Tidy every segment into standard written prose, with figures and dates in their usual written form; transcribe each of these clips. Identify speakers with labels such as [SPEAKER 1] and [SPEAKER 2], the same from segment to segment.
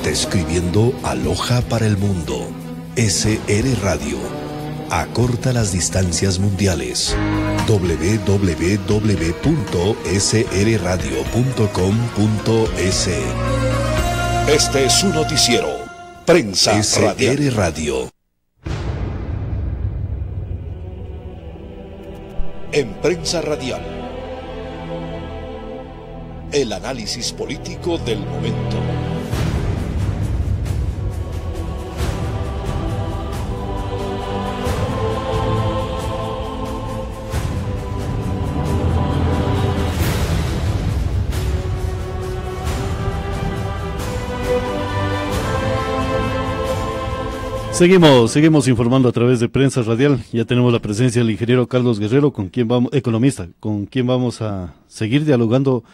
[SPEAKER 1] está escribiendo Aloha para el mundo. SR Radio. Acorta las distancias mundiales. www.srradio.com.es. Este es su noticiero. Prensa SR Radio. En Prensa Radial, el análisis político del momento.
[SPEAKER 2] Seguimos informando a través de Prensa Radial. Ya tenemos la presencia del ingeniero Carlos Guerrero, economista, con quien vamos a seguir dialogando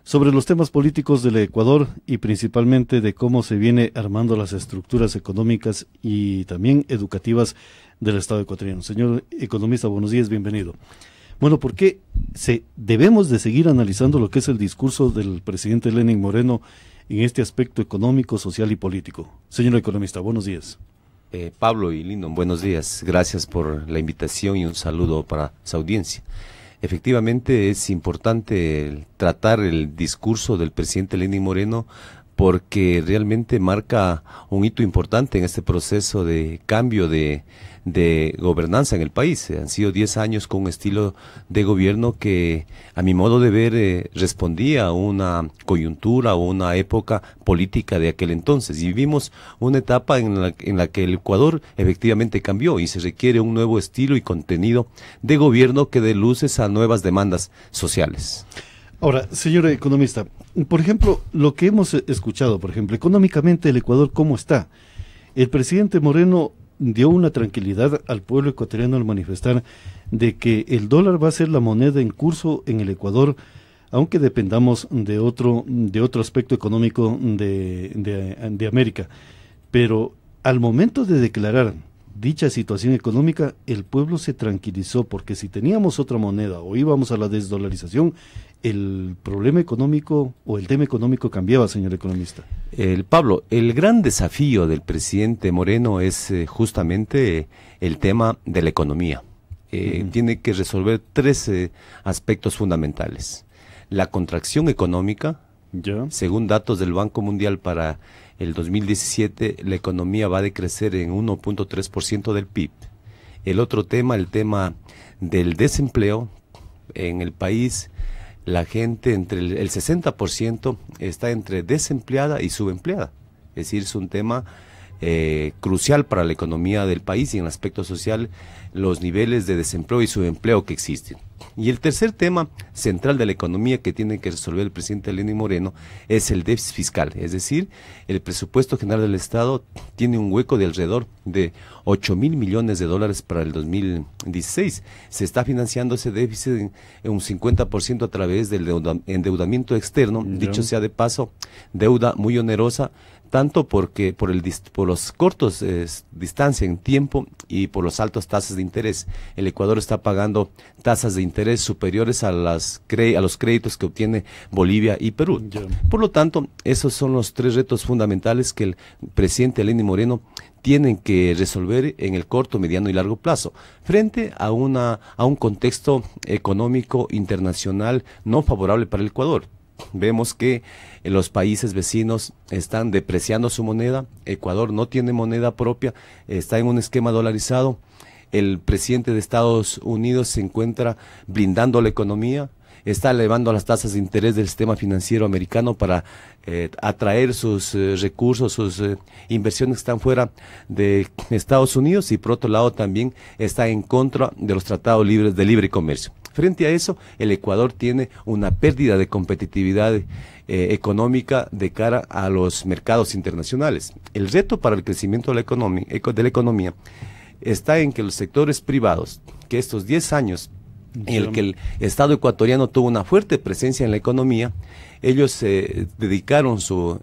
[SPEAKER 2] sobre los temas políticos del Ecuador y principalmente de cómo se viene armando las estructuras económicas y también educativas del Estado ecuatoriano. Señor economista, buenos días, bienvenido. Bueno, ¿por qué debemos de seguir analizando lo que es el discurso del presidente Lenín Moreno en este aspecto económico, social y político? Señor economista, buenos días.
[SPEAKER 3] Pablo y Lindon, buenos días. Gracias por la invitación y un saludo para su audiencia. Efectivamente, es importante tratar el discurso del presidente Lenín Moreno porque realmente marca un hito importante en este proceso de cambio de gobernanza en el país. Han sido 10 años con un estilo de gobierno que, a mi modo de ver, respondía a una coyuntura o una época política de aquel entonces. Y vivimos una etapa en la que el Ecuador efectivamente cambió y se requiere un nuevo estilo y contenido de gobierno que dé luces a nuevas demandas sociales.
[SPEAKER 2] Ahora, señor economista, por ejemplo, lo que hemos escuchado, por ejemplo, económicamente el Ecuador, ¿cómo está? El presidente Moreno dio una tranquilidad al pueblo ecuatoriano al manifestar de que el dólar va a ser la moneda en curso en el Ecuador, aunque dependamos de otro aspecto económico de América. Pero al momento de declarar dicha situación económica, el pueblo se tranquilizó, porque si teníamos otra moneda o íbamos a la desdolarización, el problema económico o el tema económico cambiaba, señor economista.
[SPEAKER 3] Pablo, el gran desafío del presidente Moreno es justamente el tema de la economía. Tiene que resolver 3 aspectos fundamentales. La contracción económica, según datos del Banco Mundial para el 2017, la economía va a decrecer en 1.3% del PIB. El otro tema, el tema del desempleo en el país. La gente, entre el 60% está entre desempleada y subempleada. Es decir, es un tema crucial para la economía del país y en el aspecto social, los niveles de desempleo y subempleo que existen. Y el tercer tema central de la economía que tiene que resolver el presidente Lenín Moreno es el déficit fiscal. Es decir, el presupuesto general del Estado tiene un hueco de alrededor de 8.000 millones de dólares para el 2016. Se está financiando ese déficit en un 50% a través del endeudamiento externo. Dicho sea de paso, deuda muy onerosa, tanto porque por los cortos distancia en tiempo y por las altas tasas de interés. El Ecuador está pagando tasas de interés superiores a los créditos que obtiene Bolivia y Perú. Por lo tanto, esos son los 3 retos fundamentales que el presidente Lenín Moreno tiene que resolver en el corto, mediano y largo plazo, frente a un contexto económico internacional no favorable para el Ecuador. Vemos que los países vecinos están depreciando su moneda. Ecuador no tiene moneda propia, está en un esquema dolarizado. El presidente de Estados Unidos se encuentra blindando la economía, está elevando las tasas de interés del sistema financiero americano para atraer sus recursos, sus inversiones que están fuera de Estados Unidos, y por otro lado también está en contra de los tratados libres de libre comercio. Frente a eso, el Ecuador tiene una pérdida de competitividad económica de cara a los mercados internacionales. El reto para el crecimiento de la economía está en que los sectores privados, que estos 10 años en el que el Estado ecuatoriano tuvo una fuerte presencia en la economía. Ellos dedicaron su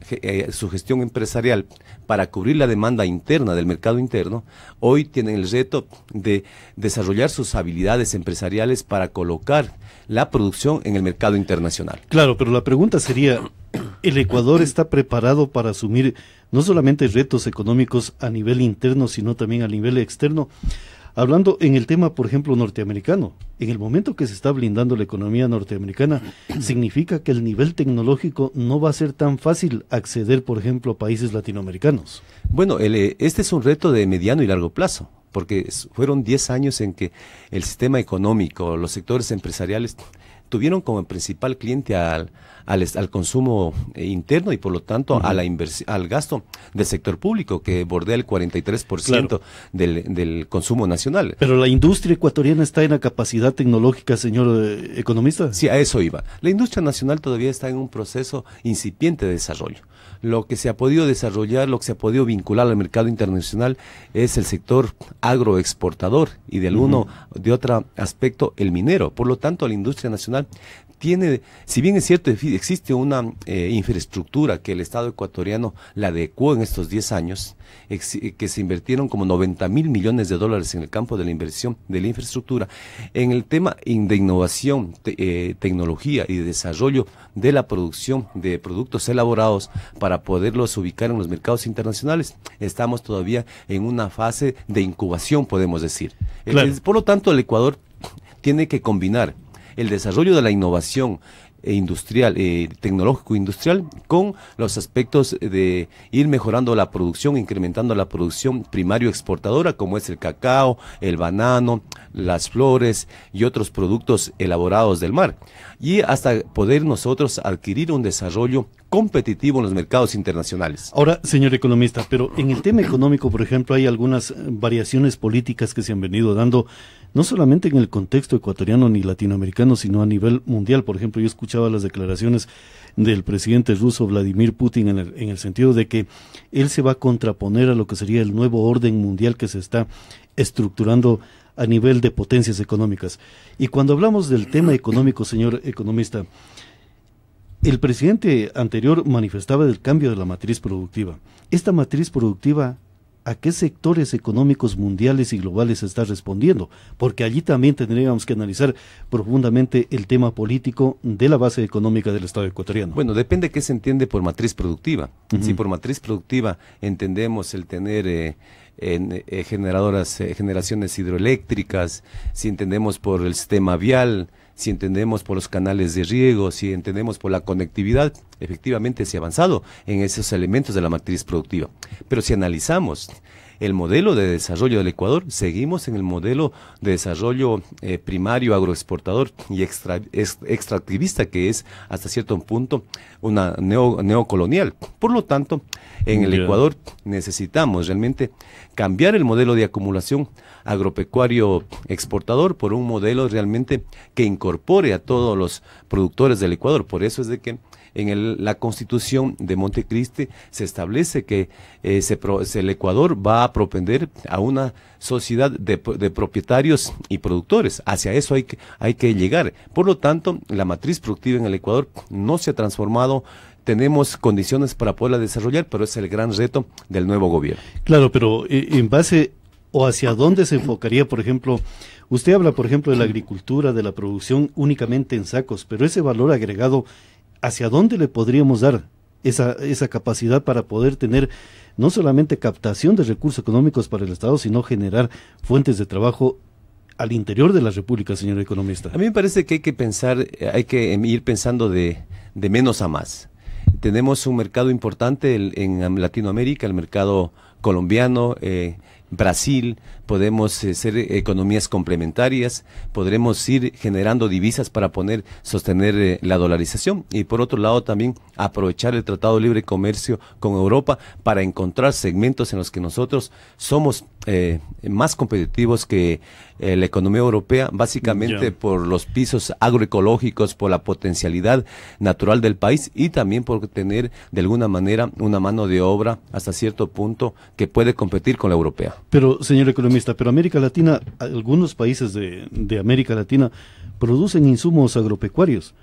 [SPEAKER 3] gestión empresarial para cubrir la demanda interna del mercado interno. Hoy tienen el reto de desarrollar sus habilidades empresariales para colocar la producción en el mercado internacional.
[SPEAKER 2] Claro, pero la pregunta sería, ¿el Ecuador está preparado para asumir no solamente retos económicos a nivel interno, sino también a nivel externo? Hablando en el tema, por ejemplo, norteamericano, en el momento que se está blindando la economía norteamericana, significa que el nivel tecnológico no va a ser tan fácil acceder, por ejemplo, a países latinoamericanos.
[SPEAKER 3] Bueno, este es un reto de mediano y largo plazo, porque fueron 10 años en que el sistema económico, los sectores empresariales tuvieron como principal cliente al consumo interno y por lo tanto a la al gasto del sector público, que bordea el 43% claro. del consumo nacional.
[SPEAKER 2] Pero la industria ecuatoriana está en la capacidad tecnológica, señor economista.
[SPEAKER 3] Sí, a eso iba. La industria nacional todavía está en un proceso incipiente de desarrollo. Lo que se ha podido desarrollar, lo que se ha podido vincular al mercado internacional es el sector agroexportador y de otro aspecto el minero. Por lo tanto, la industria nacional tiene, si bien es cierto, existe una infraestructura que el Estado ecuatoriano la adecuó en estos 10 años, que se invirtieron como 90.000 millones de dólares en el campo de la inversión de la infraestructura, en el tema de innovación, tecnología y desarrollo de la producción de productos elaborados para poderlos ubicar en los mercados internacionales. Estamos todavía en una fase de incubación, podemos decir. Claro. Por lo tanto, el Ecuador tiene que combinar el desarrollo de la innovación industrial, tecnológico industrial, con los aspectos de ir mejorando la producción, incrementando la producción primario exportadora, como es el cacao, el banano, las flores y otros productos elaborados del mar, y hasta poder nosotros adquirir un desarrollo competitivo en los mercados internacionales.
[SPEAKER 2] Ahora, señor economista, pero en el tema económico, por ejemplo, hay algunas variaciones políticas que se han venido dando, no solamente en el contexto ecuatoriano ni latinoamericano, sino a nivel mundial. Por ejemplo, yo escuchaba las declaraciones del presidente ruso Vladimir Putin en el sentido de que él se va a contraponer a lo que sería el nuevo orden mundial que se está estructurando a nivel de potencias económicas. Y cuando hablamos del tema económico, señor economista, el presidente anterior manifestaba del cambio de la matriz productiva. Esta matriz productiva, ¿a qué sectores económicos mundiales y globales está respondiendo? Porque allí también tendríamos que analizar profundamente el tema político de la base económica del Estado ecuatoriano.
[SPEAKER 3] Bueno, depende de qué se entiende por matriz productiva. Si por matriz productiva entendemos el tener generaciones hidroeléctricas, si entendemos por el sistema vial, si entendemos por los canales de riego, si entendemos por la conectividad, efectivamente se ha avanzado en esos elementos de la matriz productiva. Pero si analizamos el modelo de desarrollo del Ecuador, seguimos en el modelo de desarrollo primario, agroexportador y extractivista, que es hasta cierto punto una neocolonial. Por lo tanto, en el Ecuador necesitamos realmente cambiar el modelo de acumulación agropecuario exportador por un modelo realmente que incorpore a todos los productores del Ecuador. Por eso es de que en la Constitución de Montecristi se establece que el Ecuador va a propender a una sociedad de propietarios y productores. Hacia eso hay que llegar. Por lo tanto, la matriz productiva en el Ecuador no se ha transformado. Tenemos condiciones para poderla desarrollar, pero es el gran reto del nuevo gobierno.
[SPEAKER 2] Claro, pero en base o hacia dónde se enfocaría, por ejemplo, usted habla, por ejemplo, de la agricultura, de la producción únicamente en sacos, pero ese valor agregado, ¿hacia dónde le podríamos dar esa capacidad para poder tener no solamente captación de recursos económicos para el Estado, sino generar fuentes de trabajo al interior de la República, señor economista?
[SPEAKER 3] A mí me parece que hay que ir pensando de menos a más. Tenemos un mercado importante en Latinoamérica, el mercado colombiano, Brasil, podemos ser economías complementarias, podremos ir generando divisas para sostener la dolarización y por otro lado también aprovechar el Tratado de Libre Comercio con Europa para encontrar segmentos en los que nosotros somos más competitivos que la economía europea, básicamente por los pisos agroecológicos, por la potencialidad natural del país y también por tener de alguna manera una mano de obra hasta cierto punto que puede competir con la europea.
[SPEAKER 2] Pero, señor economista, pero América Latina, algunos países de América Latina producen insumos agropecuarios.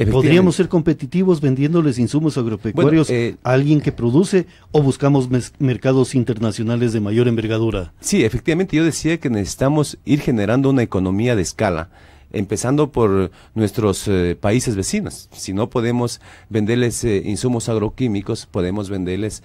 [SPEAKER 2] ¿Podríamos ser competitivos vendiéndoles insumos agropecuarios a alguien que produce o buscamos mercados internacionales de mayor envergadura?
[SPEAKER 3] Sí, efectivamente, yo decía que necesitamos ir generando una economía de escala, empezando por nuestros países vecinos. Si no podemos venderles insumos agroquímicos, podemos venderles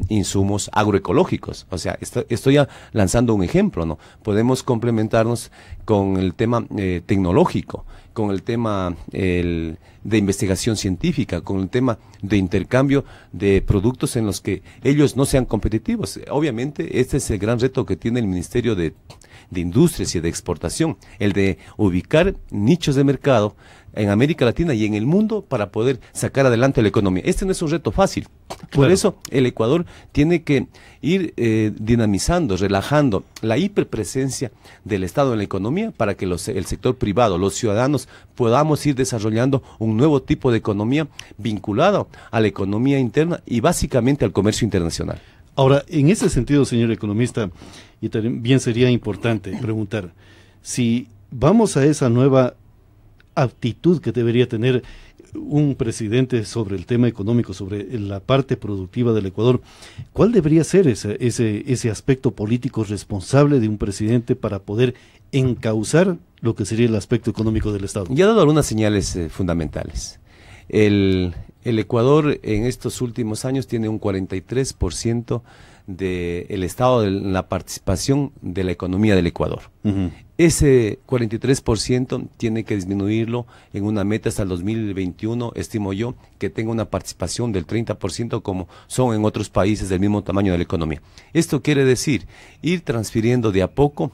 [SPEAKER 3] insumos agroecológicos. O sea, estoy lanzando un ejemplo, ¿no? Podemos complementarnos con el tema tecnológico, con el tema de investigación científica, con el tema de intercambio de productos en los que ellos no sean competitivos. Obviamente, este es el gran reto que tiene el Ministerio de Industrias y de Exportación, el de ubicar nichos de mercado en América Latina y en el mundo para poder sacar adelante la economía. Este no es un reto fácil. Por eso el Ecuador tiene que ir dinamizando, relajando la hiperpresencia del Estado en la economía para que el sector privado, los ciudadanos, podamos ir desarrollando un nuevo tipo de economía vinculado a la economía interna y básicamente al comercio internacional.
[SPEAKER 2] Ahora, en ese sentido, señor economista, y también sería importante preguntar, si vamos a esa nueva actitud que debería tener un presidente sobre el tema económico, sobre la parte productiva del Ecuador, ¿cuál debería ser ese aspecto político responsable de un presidente para poder encauzar lo que sería el aspecto económico del Estado?
[SPEAKER 3] Ya ha dado algunas señales fundamentales. El Ecuador en estos últimos años tiene un 43% del estado de la participación de la economía del Ecuador. Uh-huh. Ese 43% tiene que disminuirlo en una meta hasta el 2021, estimo yo, que tenga una participación del 30% como son en otros países del mismo tamaño de la economía. Esto quiere decir ir transfiriendo de a poco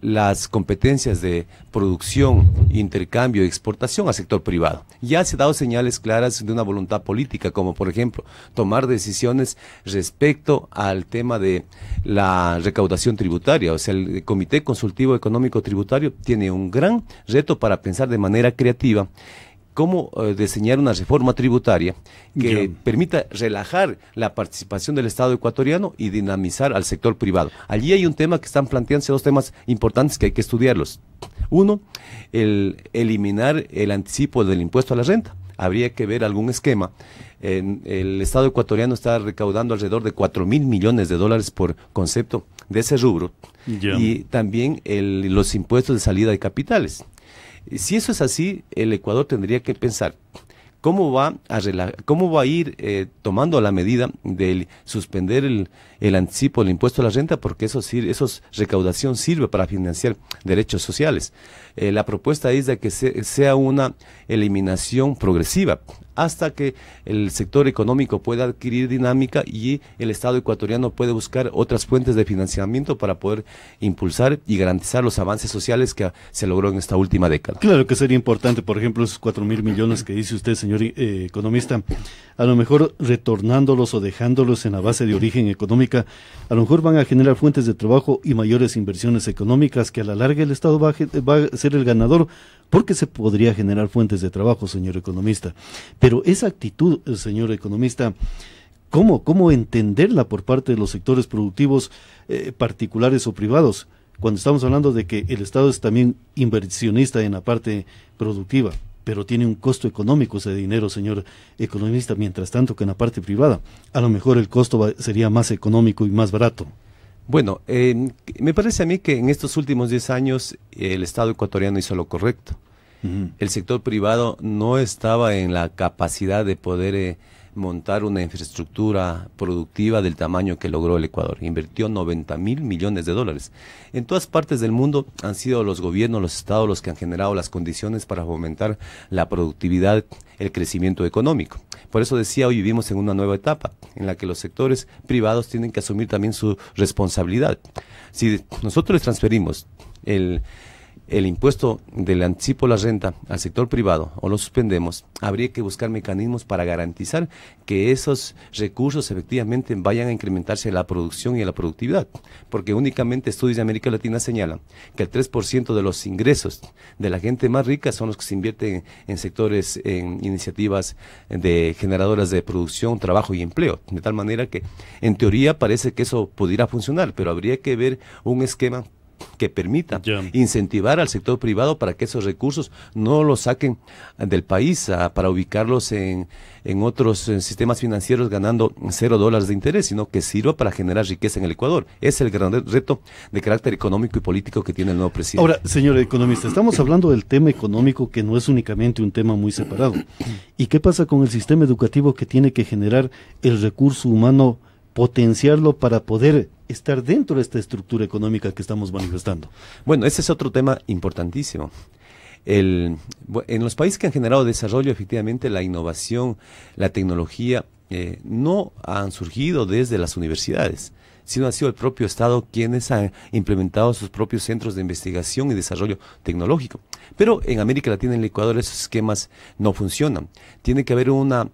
[SPEAKER 3] las competencias de producción, intercambio y exportación al sector privado. Ya se han dado señales claras de una voluntad política, como por ejemplo tomar decisiones respecto al tema de la recaudación tributaria. O sea, el Comité Consultivo Económico Tributario tiene un gran reto para pensar de manera creativa cómo diseñar una reforma tributaria que permita relajar la participación del Estado ecuatoriano y dinamizar al sector privado. Allí hay un tema que están planteándose, dos temas importantes que hay que estudiarlos. Uno, el eliminar el anticipo del impuesto a la renta. Habría que ver algún esquema. El Estado ecuatoriano está recaudando alrededor de 4.000 millones de dólares por concepto de ese rubro. Y también los impuestos de salida de capitales. Si eso es así, el Ecuador tendría que pensar cómo va a ir tomando la medida de suspender el anticipo del impuesto a la renta, porque eso recaudación sirve para financiar derechos sociales. La propuesta es de que sea una eliminación progresiva hasta que el sector económico pueda adquirir dinámica y el Estado ecuatoriano puede buscar otras fuentes de financiamiento para poder impulsar y garantizar los avances sociales que se logró en esta última década.
[SPEAKER 2] Claro que sería importante, por ejemplo, esos 4.000 millones que dice usted, señor economista, a lo mejor retornándolos o dejándolos en la base de origen económica, a lo mejor van a generar fuentes de trabajo y mayores inversiones económicas que a la larga el Estado va a ser el ganador, porque se podría generar fuentes de trabajo, señor economista. Pero esa actitud, señor economista, ¿cómo entenderla por parte de los sectores productivos particulares o privados? Cuando estamos hablando de que el Estado es también inversionista en la parte productiva, pero tiene un costo económico ese dinero, señor economista, mientras tanto que en la parte privada, a lo mejor el costo sería más económico y más barato.
[SPEAKER 3] Bueno, me parece a mí que en estos últimos 10 años el Estado ecuatoriano hizo lo correcto. Uh-huh. El sector privado no estaba en la capacidad de poder montar una infraestructura productiva del tamaño que logró el Ecuador. Invirtió 90.000 millones de dólares. En todas partes del mundo han sido los gobiernos, los estados los que han generado las condiciones para fomentar la productividad, el crecimiento económico. Por eso decía, hoy vivimos en una nueva etapa en la que los sectores privados tienen que asumir también su responsabilidad. Si nosotros les transferimos el impuesto del anticipo a la renta al sector privado o lo suspendemos, habría que buscar mecanismos para garantizar que esos recursos efectivamente vayan a incrementarse a la producción y a la productividad, porque únicamente estudios de América Latina señalan que el 3% de los ingresos de la gente más rica son los que se invierten en sectores, en iniciativas de generadoras de producción, trabajo y empleo, de tal manera que en teoría parece que eso pudiera funcionar, pero habría que ver un esquema que permita incentivar al sector privado para que esos recursos no los saquen del país para ubicarlos en otros sistemas financieros ganando $0 de interés, sino que sirva para generar riqueza en el Ecuador. Es el gran reto de carácter económico y político que tiene el nuevo presidente.
[SPEAKER 2] Ahora, señor economista, estamos hablando del tema económico, que no es únicamente un tema muy separado. ¿Y qué pasa con el sistema educativo que tiene que generar el recurso humano, potenciarlo para poder estar dentro de esta estructura económica que estamos manifestando?
[SPEAKER 3] Bueno, ese es otro tema importantísimo. En los países que han generado desarrollo, efectivamente, la innovación, la tecnología, no han surgido desde las universidades, sino ha sido el propio Estado quienes han implementado sus propios centros de investigación y desarrollo tecnológico. Pero en América Latina y en el Ecuador esos esquemas no funcionan. Tiene que haber una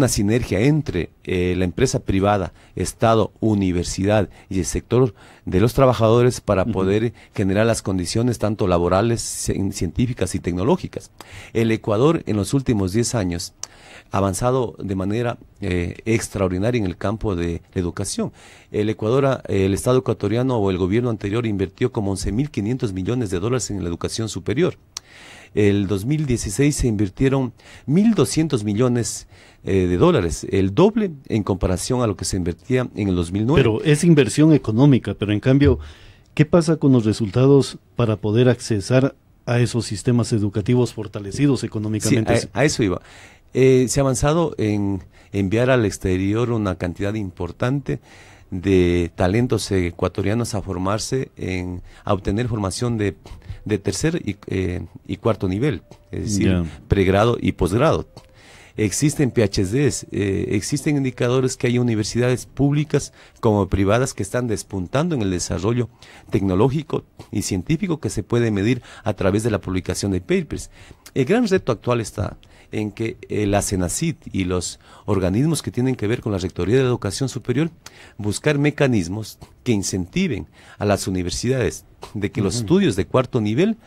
[SPEAKER 3] sinergia entre la empresa privada, Estado, universidad y el sector de los trabajadores para poder generar las condiciones tanto laborales, científicas y tecnológicas. El Ecuador en los últimos 10 años ha avanzado de manera extraordinaria en el campo de la educación. El Estado ecuatoriano o el gobierno anterior invirtió como $11.500 millones en la educación superior. El 2016 se invirtieron 1.200 millones de dólares, el doble en comparación a lo que se invertía en el 2009.
[SPEAKER 2] Pero es inversión económica, pero en cambio, ¿qué pasa con los resultados para poder accesar a esos sistemas educativos fortalecidos económicamente?
[SPEAKER 3] Sí, a eso iba. Se ha avanzado en enviar al exterior una cantidad importante de talentos ecuatorianos a formarse, a obtener formación de tercer y cuarto nivel, es decir, pregrado y posgrado. Existen PhDs, existen indicadores que hay universidades públicas como privadas que están despuntando en el desarrollo tecnológico y científico que se puede medir a través de la publicación de papers. El gran reto actual está en que la CENACYT y los organismos que tienen que ver con la Rectoría de la Educación Superior buscar mecanismos que incentiven a las universidades de que los estudios de cuarto nivel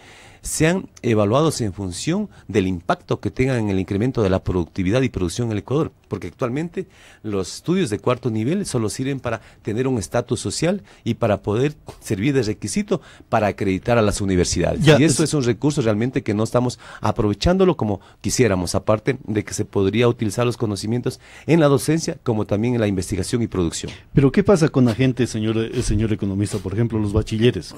[SPEAKER 3] sean evaluados en función del impacto que tengan en el incremento de la productividad y producción en el Ecuador, porque actualmente los estudios de cuarto nivel solo sirven para tener un estatus social y para poder servir de requisito para acreditar a las universidades. Y eso es un recurso realmente que no estamos aprovechándolo como quisiéramos, aparte de que se podría utilizar los conocimientos en la docencia como también en la investigación y producción.
[SPEAKER 2] Pero ¿qué pasa con la gente, señor economista, por ejemplo, los bachilleres,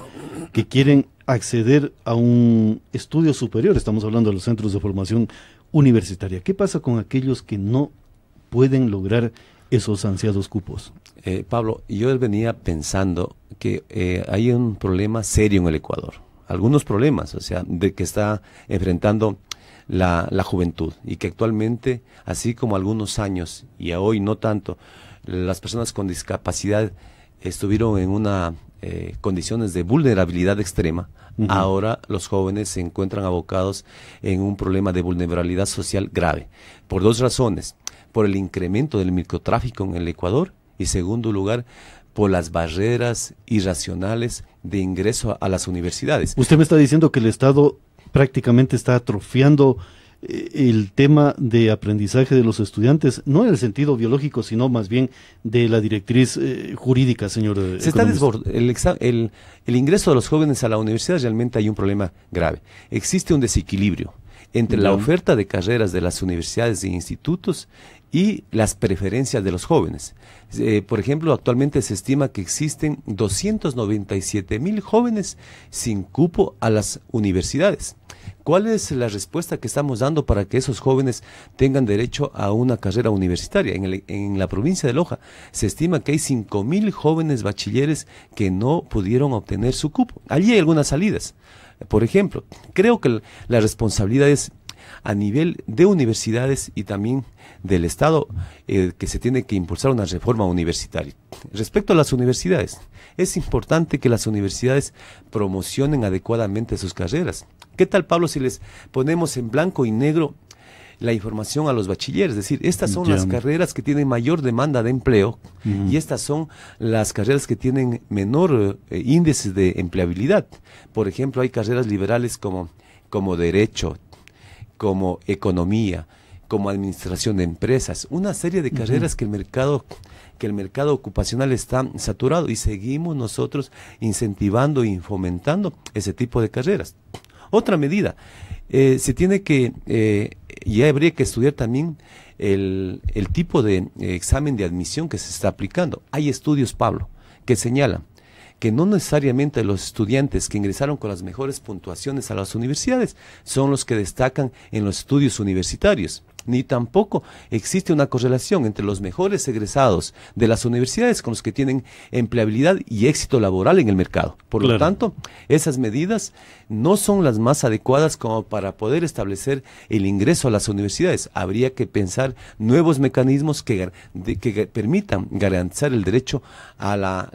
[SPEAKER 2] que quieren acceder a un estudio superior? Estamos hablando de los centros de formación universitaria. ¿Qué pasa con aquellos que no pueden lograr esos ansiados cupos?
[SPEAKER 3] Pablo, yo venía pensando que hay un problema serio en el Ecuador. Algunos problemas, o sea, de que está enfrentando la juventud y que actualmente, así como algunos años y a hoy no tanto, las personas con discapacidad estuvieron en una condiciones de vulnerabilidad extrema. Ahora los jóvenes se encuentran abocados en un problema de vulnerabilidad social grave, por dos razones: por el incremento del microtráfico en el Ecuador y, segundo lugar, por las barreras irracionales de ingreso a las universidades.
[SPEAKER 2] Usted me está diciendo que el Estado prácticamente está atrofiando el tema de aprendizaje de los estudiantes, no en el sentido biológico, sino más bien de la directriz jurídica, señor
[SPEAKER 3] Se está el ingreso de los jóvenes a la universidad, realmente hay un problema grave. Existe un desequilibrio entre la oferta de carreras de las universidades e institutos y las preferencias de los jóvenes. Por ejemplo, actualmente se estima que existen 297,000 jóvenes sin cupo a las universidades. ¿Cuál es la respuesta que estamos dando para que esos jóvenes tengan derecho a una carrera universitaria? En la provincia de Loja se estima que hay 5,000 jóvenes bachilleres que no pudieron obtener su cupo. Allí hay algunas salidas. Por ejemplo, creo que la responsabilidad es a nivel de universidades y también del Estado, que se tiene que impulsar una reforma universitaria. Respecto a las universidades, es importante que las universidades promocionen adecuadamente sus carreras. ¿Qué tal, Pablo, si les ponemos en blanco y negro la información a los bachilleres? Es decir, estas son las carreras que tienen mayor demanda de empleo y estas son las carreras que tienen menor índice de empleabilidad. Por ejemplo, hay carreras liberales como Derecho, como Economía, como Administración de Empresas, una serie de carreras que el mercado ocupacional está saturado, y seguimos nosotros incentivando y fomentando ese tipo de carreras. Otra medida, se tiene que, ya habría que estudiar también el tipo de examen de admisión que se está aplicando. Hay estudios, Pablo, que señalan que no necesariamente los estudiantes que ingresaron con las mejores puntuaciones a las universidades son los que destacan en los estudios universitarios, ni tampoco existe una correlación entre los mejores egresados de las universidades con los que tienen empleabilidad y éxito laboral en el mercado. Por lo tanto, esas medidas no son las más adecuadas como para poder establecer el ingreso a las universidades. Habría que pensar nuevos mecanismos que permitan garantizar el derecho al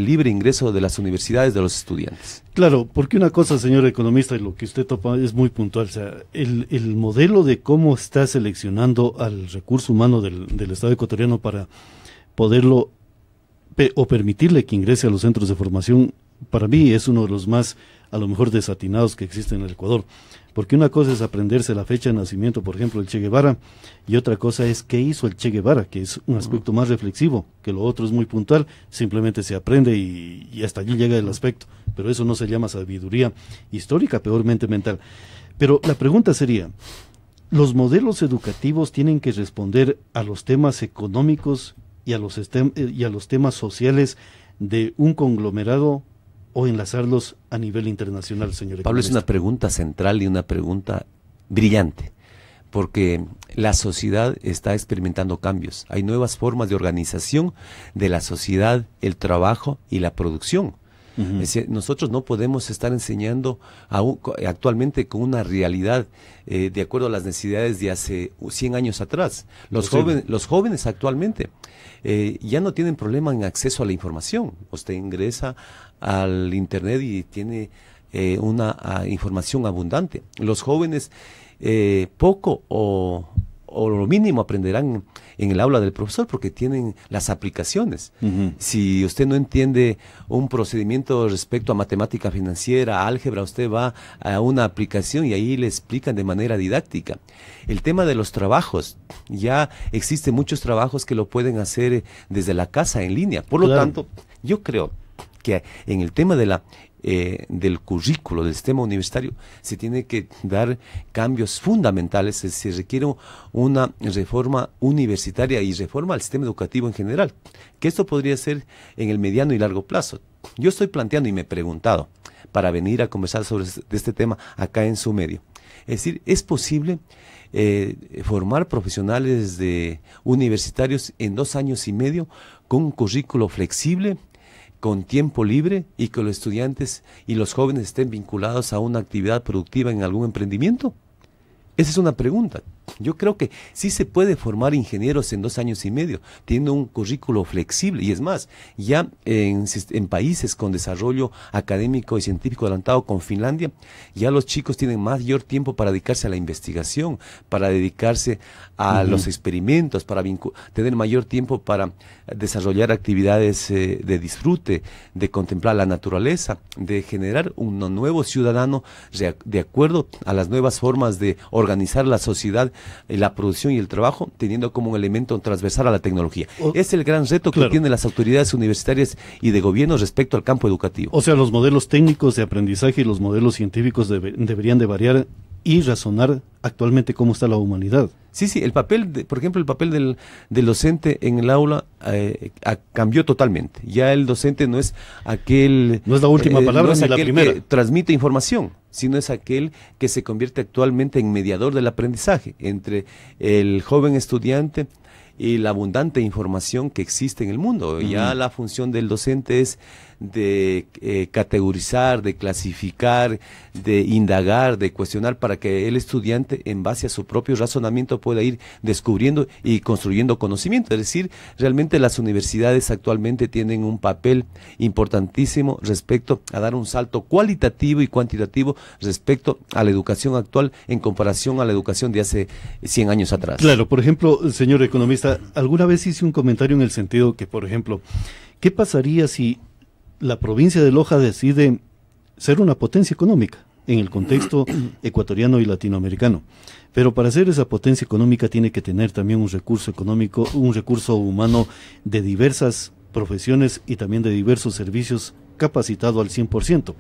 [SPEAKER 3] libre ingreso de las universidades de los estudiantes.
[SPEAKER 2] Claro, porque una cosa, señor economista, y lo que usted topa es muy puntual, o sea, el modelo de cómo está seleccionando al recurso humano del Estado ecuatoriano para poderlo o permitirle que ingrese a los centros de formación, para mí es uno de los más, a lo mejor, desatinados que existen en el Ecuador. Porque una cosa es aprenderse la fecha de nacimiento, por ejemplo, el Che Guevara, y otra cosa es qué hizo el Che Guevara, que es un aspecto más reflexivo, que lo otro es muy puntual, simplemente se aprende y hasta allí llega el aspecto, pero eso no se llama sabiduría histórica, peormente mental. Pero la pregunta sería, ¿los modelos educativos tienen que responder a los temas económicos y a los temas sociales de un conglomerado o enlazarlos a nivel internacional, señor
[SPEAKER 3] Pablo?
[SPEAKER 2] economista?
[SPEAKER 3] Es una pregunta central y una pregunta brillante, porque la sociedad está experimentando cambios. Hay nuevas formas de organización de la sociedad, el trabajo y la producción. Es decir, nosotros no podemos estar enseñando actualmente con una realidad de acuerdo a las necesidades de hace 100 años atrás. Los jóvenes actualmente ya no tienen problema en acceso a la información. Usted ingresa al internet y tiene una información abundante. Los jóvenes poco o lo mínimo aprenderán en el aula del profesor porque tienen las aplicaciones. Si usted no entiende un procedimiento respecto a matemática financiera, álgebra, usted va a una aplicación y ahí le explican de manera didáctica. El tema de los trabajos, ya existen muchos trabajos que lo pueden hacer desde la casa en línea. Por lo tanto, yo creo que en el tema de del currículo, del sistema universitario, se tiene que dar cambios fundamentales. Se requiere una reforma universitaria y reforma al sistema educativo en general, que esto podría ser en el mediano y largo plazo. Yo estoy planteando y me he preguntado para venir a conversar sobre este tema acá en su medio. Es decir, ¿es posible formar profesionales universitarios en 2 años y medio con un currículo flexible, con tiempo libre y que los estudiantes y los jóvenes estén vinculados a una actividad productiva en algún emprendimiento? Esa es una pregunta. Yo creo que sí se puede formar ingenieros en 2 años y medio, teniendo un currículo flexible. Y es más, ya en países con desarrollo académico y científico adelantado, con Finlandia, ya los chicos tienen mayor tiempo para dedicarse a la investigación, para dedicarse a los experimentos, para tener mayor tiempo para desarrollar actividades de disfrute, de contemplar la naturaleza, de generar un nuevo ciudadano de acuerdo a las nuevas formas de organizar la sociedad, la producción y el trabajo, teniendo como un elemento transversal a la tecnología. Es el gran reto que tienen las autoridades universitarias y de gobierno respecto al campo educativo. O
[SPEAKER 2] sea, los modelos técnicos de aprendizaje y los modelos científicos deberían de variar y razonar actualmente cómo está la humanidad.
[SPEAKER 3] Sí, el papel, por ejemplo, el papel del docente en el aula cambió totalmente. Ya el docente no es aquel...
[SPEAKER 2] No es la última palabra, ni la primera.
[SPEAKER 3] Que transmite información, sino es aquel que se convierte actualmente en mediador del aprendizaje entre el joven estudiante y la abundante información que existe en el mundo. Ya la función del docente es de categorizar, de clasificar, de indagar, de cuestionar, para que el estudiante, en base a su propio razonamiento, pueda ir descubriendo y construyendo conocimiento. Es decir, realmente las universidades actualmente tienen un papel importantísimo respecto a dar un salto cualitativo y cuantitativo respecto a la educación actual en comparación a la educación de hace 100 años atrás.
[SPEAKER 2] Claro, por ejemplo, señor economista, alguna vez hice un comentario en el sentido que, por ejemplo, ¿qué pasaría si la provincia de Loja decide ser una potencia económica en el contexto ecuatoriano y latinoamericano? Pero para ser esa potencia económica tiene que tener también un recurso económico, un recurso humano de diversas profesiones y también de diversos servicios capacitado al 100%.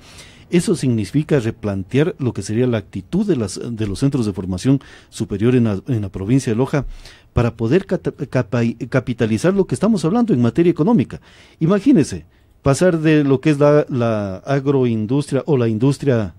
[SPEAKER 2] Eso significa replantear lo que sería la actitud de los centros de formación superior en la provincia de Loja para poder capitalizar lo que estamos hablando en materia económica. Imagínese, pasar de lo que es la agroindustria o la industria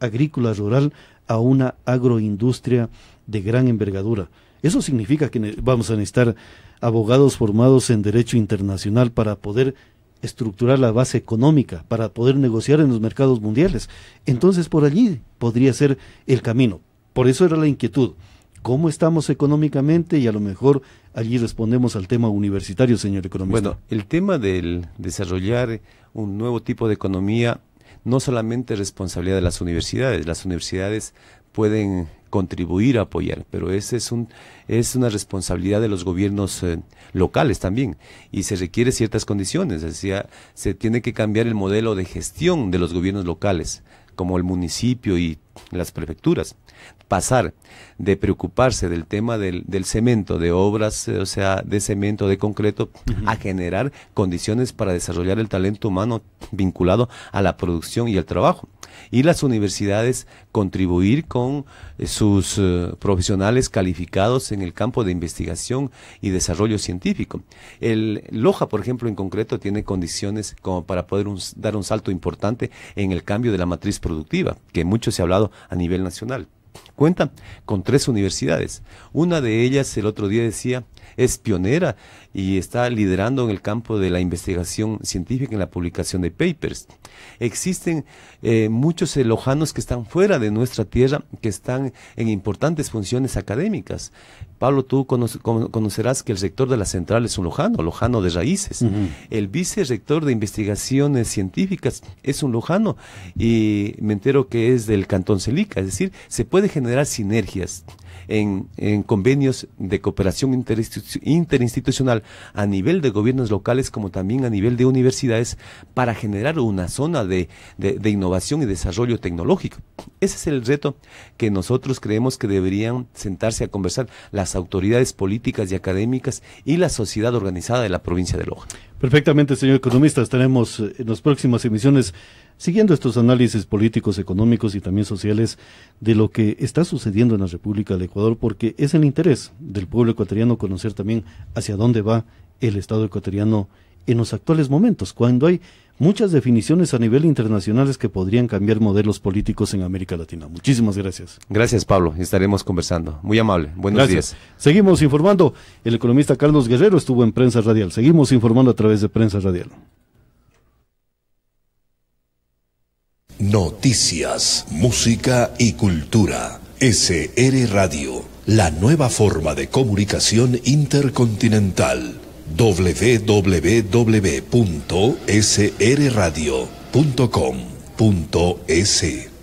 [SPEAKER 2] agrícola rural a una agroindustria de gran envergadura. Eso significa que vamos a necesitar abogados formados en derecho internacional para poder estructurar la base económica, para poder negociar en los mercados mundiales. Entonces, por allí podría ser el camino. Por eso era la inquietud. ¿Cómo estamos económicamente? Y a lo mejor allí respondemos al tema universitario, señor economista.
[SPEAKER 3] Bueno, el tema del desarrollar un nuevo tipo de economía no solamente es responsabilidad de las universidades pueden contribuir a apoyar, pero ese es una responsabilidad de los gobiernos locales también, y se requiere ciertas condiciones. Es decir, se tiene que cambiar el modelo de gestión de los gobiernos locales, como el municipio y las prefecturas, pasar de preocuparse del tema del cemento, de obras, o sea, de cemento, de concreto, a generar condiciones para desarrollar el talento humano vinculado a la producción y al trabajo. Y las universidades contribuir con sus profesionales calificados en el campo de investigación y desarrollo científico. El Loja, por ejemplo, en concreto, tiene condiciones como para poder dar un salto importante en el cambio de la matriz productiva, que mucho se ha hablado a nivel nacional. Cuenta con 3 universidades. Una de ellas, el otro día decía, es pionera y está liderando en el campo de la investigación científica, en la publicación de papers. Existen muchos lojanos que están fuera de nuestra tierra, que están en importantes funciones académicas. Pablo, tú conocerás que el rector de la central es un lojano de raíces. El vicerrector de investigaciones científicas es un lojano, y me entero que es del Cantón Celica. Es decir, se puede generar sinergias en convenios de cooperación interinstitucional a nivel de gobiernos locales, como también a nivel de universidades, para generar una zona de innovación y desarrollo tecnológico. Ese es el reto que nosotros creemos que deberían sentarse a conversar las autoridades políticas y académicas y la sociedad organizada de la provincia de Loja.
[SPEAKER 2] Perfectamente, señor economista. Estaremos en las próximas emisiones siguiendo estos análisis políticos, económicos y también sociales de lo que está sucediendo en la República del Ecuador, porque es el interés del pueblo ecuatoriano conocer también hacia dónde va el Estado ecuatoriano en los actuales momentos, cuando hay muchas definiciones a nivel internacionales que podrían cambiar modelos políticos en América Latina. Muchísimas gracias.
[SPEAKER 3] Gracias, Pablo. Estaremos conversando. Muy amable. Buenos días.
[SPEAKER 2] Seguimos informando. El economista Carlos Guerrero estuvo en Prensa Radial. Seguimos informando a través de Prensa Radial.
[SPEAKER 1] Noticias, música y cultura. SR Radio, la nueva forma de comunicación intercontinental. www.srradio.com.es